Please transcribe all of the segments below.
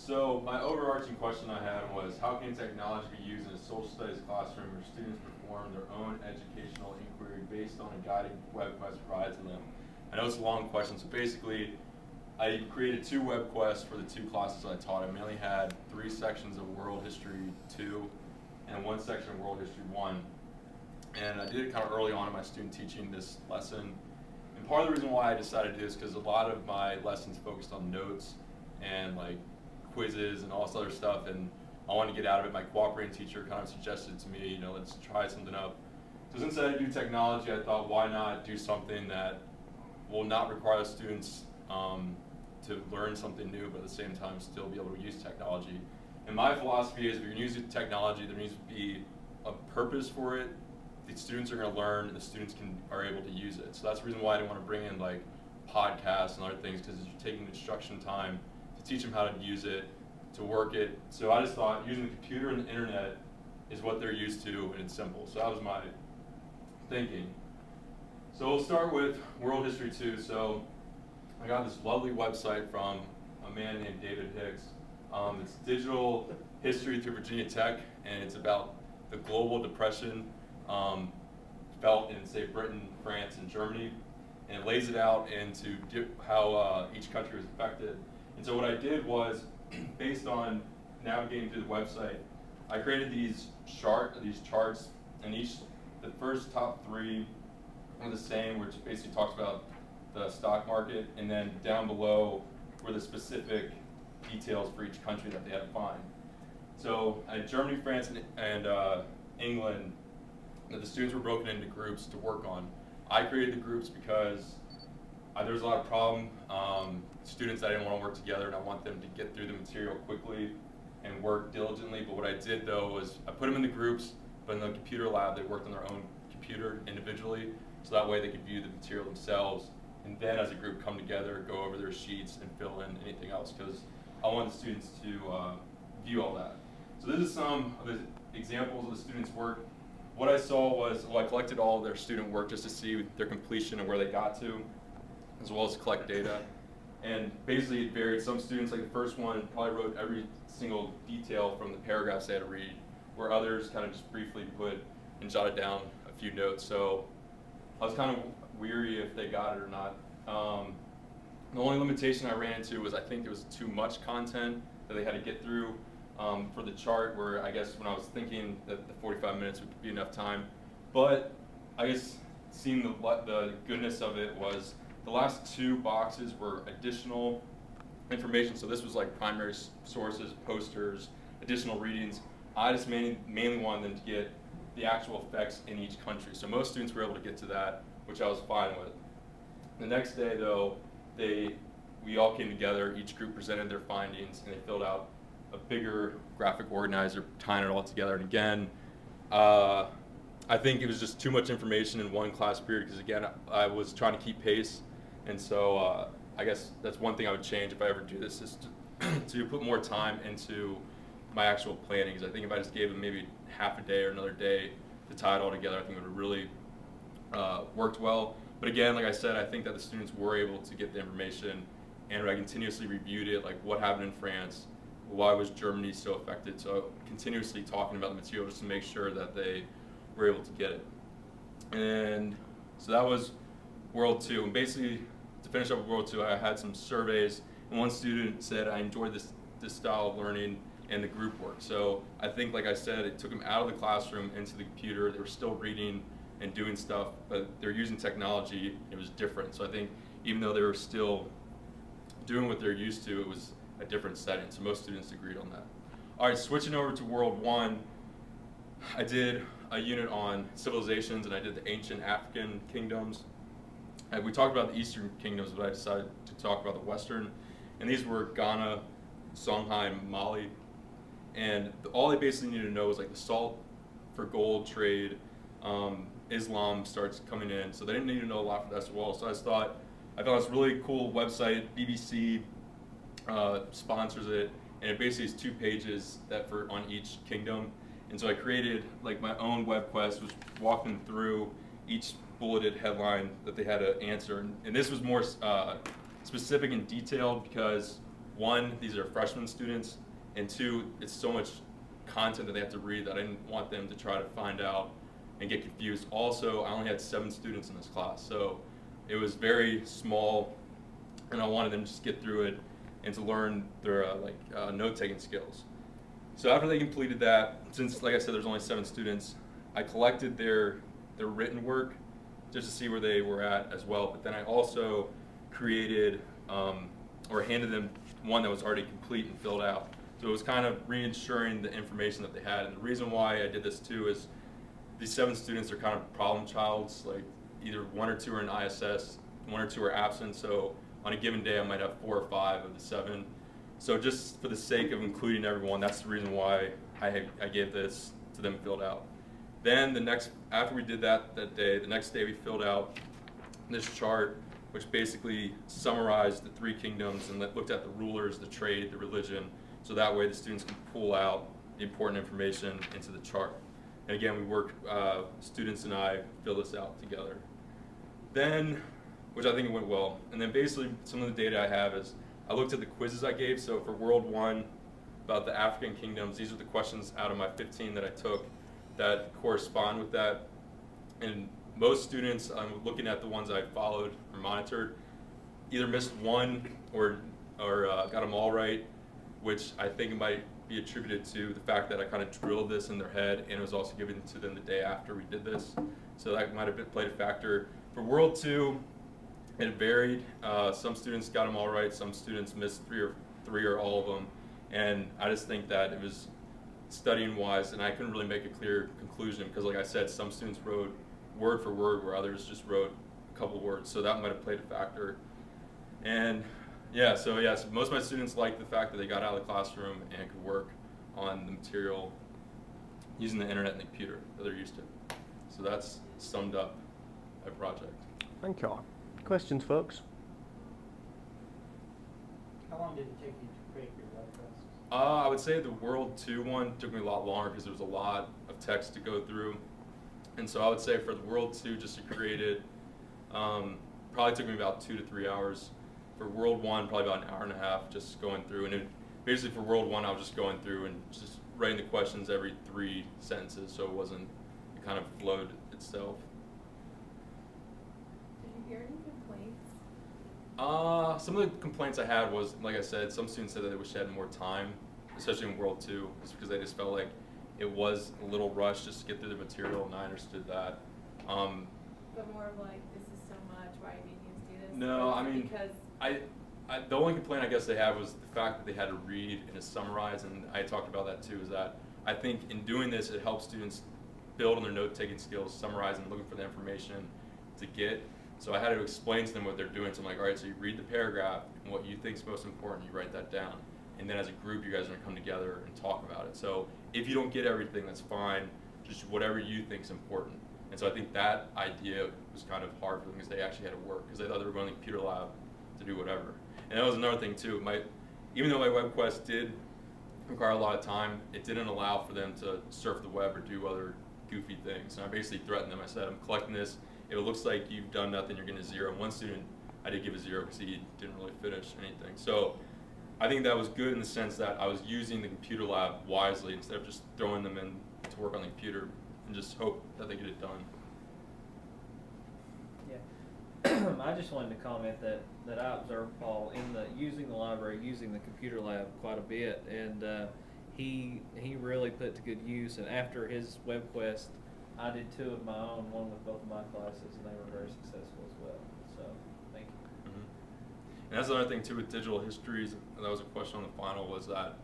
So my overarching question I had was, how can technology be used in a social studies classroom where students perform their own educational inquiry based on a guided web quest provided to them? I know it's a long question, so basically I created 2 web quests for the 2 classes I taught. I mainly had 3 sections of World History 2 and 1 section of World History 1. And I did it kind of early on in my student teaching this lesson. And part of the reason why I decided to do this is because a lot of my lessons focused on notes and like quizzes and all this other stuff, and I wanted to get out of it. My cooperating teacher kind of suggested to me, let's try something up. So since I do technology, I thought, why not do something that will not require the students to learn something new, but at the same time still be able to use technology. And my philosophy is, if you're going to use technology, there needs to be a purpose for it. The students are going to learn, and the students are able to use it. So that's the reason why I didn't want to bring in like podcasts and other things, because you're taking instruction time to teach them how to use it, to work it. So I just thought using the computer and the internet is what they're used to, and it's simple. So that was my thinking. So we'll start with World History 2. So I got this lovely website from a man named David Hicks. It's digital history through Virginia Tech, and it's about the global depression felt in, say, Britain, France, and Germany. And it lays it out into how each country was affected. And so what I did was, based on navigating through the website, I created these charts, and the first top 3 are the same, which basically talks about the stock market, and then down below were the specific details for each country that they had to find. So Germany, France, and England, the students were broken into groups to work on. I created the groups because there was a lot of students that I didn't want to work together, and I want them to get through the material quickly and work diligently. But what I did though was I put them in the groups, but in the computer lab they worked on their own computer individually, so that way they could view the material themselves, and then as a group come together, go over their sheets and fill in anything else, because I want the students to view all that. So this is some of the examples of the students' work. What I saw was, I collected all of their student work just to see their completion and where they got to, as well as collect data. And basically it varied. Some students, like the first one, probably wrote every single detail from the paragraphs they had to read, where others kind of just briefly put and jotted down a few notes. So I was kind of weary if they got it or not. The only limitation I ran into was I think there was too much content that they had to get through for the chart, where I guess when I was thinking that the 45 minutes would be enough time. But I guess seeing the goodness of it was the last 2 boxes were additional information. So this was like primary sources, posters, additional readings. I just mainly wanted them to get the actual effects in each country. So most students were able to get to that, which I was fine with. The next day though, we all came together, each group presented their findings, and they filled out a bigger graphic organizer tying it all together. And again, I think it was just too much information in one class period, because again, I was trying to keep pace. And so I guess that's one thing I would change if I ever do this, is to put more time into my actual planning. Because I think if I just gave them maybe half a day or another day to tie it all together, I think it would have really worked well. But again, like I said, I think that the students were able to get the information, and I continuously reviewed it, like what happened in France, why was Germany so affected. So continuously talking about the material just to make sure that they were able to get it. And so that was World 2. And basically, to finish up with World 2, I had some surveys, and one student said, I enjoyed this style of learning and the group work. So I think, like I said, it took them out of the classroom into the computer. They were still reading and doing stuff, but they're using technology. It was different. So I think even though they were still doing what they're used to, it was a different setting. So most students agreed on that. All right, switching over to World 1, I did a unit on civilizations, and I did the ancient African kingdoms. And we talked about the Eastern kingdoms, but I decided to talk about the Western. And these were Ghana, Songhai, and Mali. And all they basically needed to know was like the salt for gold trade. Islam starts coming in, so they didn't need to know a lot for that as well. So I found this really cool website. BBC sponsors it, and it basically is 2 pages on each kingdom. And so I created like my own web quest, which walked them through each bulleted headline that they had to answer. And this was more specific and detailed, because one, these are freshman students, and two, it's so much content that they have to read that I didn't want them to try to find out and get confused. Also, I only had 7 students in this class, so it was very small, and I wanted them to just get through it and to learn their note-taking skills. So after they completed that, since, like I said, there's only 7 students, I collected their written work just to see where they were at as well. But then I also created or handed them one that was already complete and filled out. So it was kind of reinsuring the information that they had. And the reason why I did this too is these 7 students are kind of problem childs, like either 1 or 2 are in ISS, 1 or 2 are absent. So on a given day, I might have 4 or 5 of the 7. So just for the sake of including everyone, that's the reason why I gave this to them filled out. Then after we did that day, the next day we filled out this chart, which basically summarized the 3 kingdoms and looked at the rulers, the trade, the religion, so that way the students can pull out the important information into the chart. And again, we worked, students and I fill this out together. Then, which I think went well, and then basically some of the data I have is I looked at the quizzes I gave. So for World 1, about the African kingdoms, these are the questions out of my 15 that I took that correspond with that. And most students, I'm looking at the ones I followed or monitored, either missed one or got them all right, which I think it might be attributed to the fact that I kind of drilled this in their head, and it was also given to them the day after we did this. So that might have played a factor. For World 2, it varied. Some students got them all right. Some students missed three or all of them. And I just think that it was studying wise, and I couldn't really make a clear conclusion because, like I said, some students wrote word for word where others just wrote a couple words. So that might have played a factor. And so most of my students liked the fact that they got out of the classroom and could work on the material using the internet and the computer that they're used to. So that's summed up my project. Thank you. Questions, folks? How long did it take you to create your web quests? I would say the World 2 one took me a lot longer because there was a lot of text to go through. And so I would say for the World 2, just to create it, probably took me about 2 to 3 hours. For World 1, probably about an hour and a half just going through. And basically for World 1, I was just going through and just writing the questions every 3 sentences, so it kind of flowed itself. Did you hear any complaints? Some of the complaints I had was, like I said, some students said that they wish they had more time, especially in World 2, just because they just felt like it was a little rushed just to get through the material, and I understood that. But more of like, this is so much, why are you making us do this? No, Or I is it mean, because the only complaint I guess they had was the fact that they had to read and to summarize, and I talked about that too, is that I think in doing this, it helps students build on their note-taking skills, summarizing, looking for the information to get. So I had to explain to them what they're doing. So I'm like, all right, so you read the paragraph, and what you think is most important, you write that down. And then as a group, you guys are gonna come together and talk about it. So if you don't get everything, that's fine, just whatever you think is important. And so I think that idea was kind of hard for them because they actually had to work, because they thought they were going to the computer lab to do whatever. And that was another thing too. Even though my web quest did require a lot of time, it didn't allow for them to surf the web or do other goofy things. And I basically threatened them. I said, I'm collecting this. If it looks like you've done nothing, you're getting a 0. And one student, I did give a 0 because he didn't really finish anything. So I think that was good in the sense that I was using the computer lab wisely instead of just throwing them in to work on the computer and just hope that they get it done. Yeah. I just wanted to comment that I observed Paul using the library, using the computer lab quite a bit, and he really put to good use. And after his web quest, I did 2 of my own, one with both of my classes, and they were very successful as well. So thank you. Mm-hmm. And that's another thing too with digital histories. That was a question on the final. Was that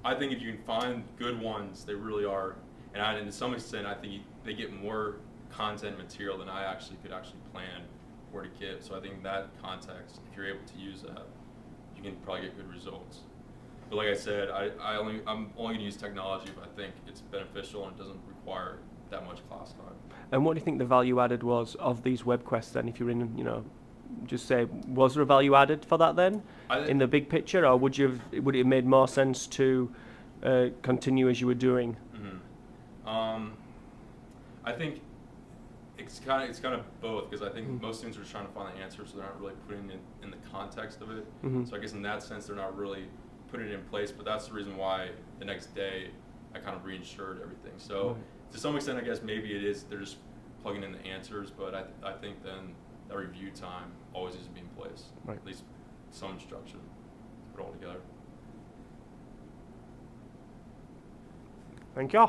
I think if you can find good ones, they really are. And to some extent, I think they get more content material than I could plan where to get. So I think in that context, if you're able to use that, you can probably get good results. But like I said, I'm only going to use technology if I think it's beneficial and it doesn't require that much class time. And what do you think the value added was of these web quests then? If you're in, just say, was there a value added for that then in the big picture, or would it have made more sense to continue as you were doing? Mm-hmm. I think It's kind of both, because I think most students are just trying to find the answer, so they're not really putting it in the context of it. So I guess in that sense, they're not really putting it in place. But that's the reason why the next day I kind of reinsured everything. So to some extent, I guess maybe it is they're just plugging in the answers. But I think then that review time always needs to be in place. Right. At least some instruction to put it all together. Thank you.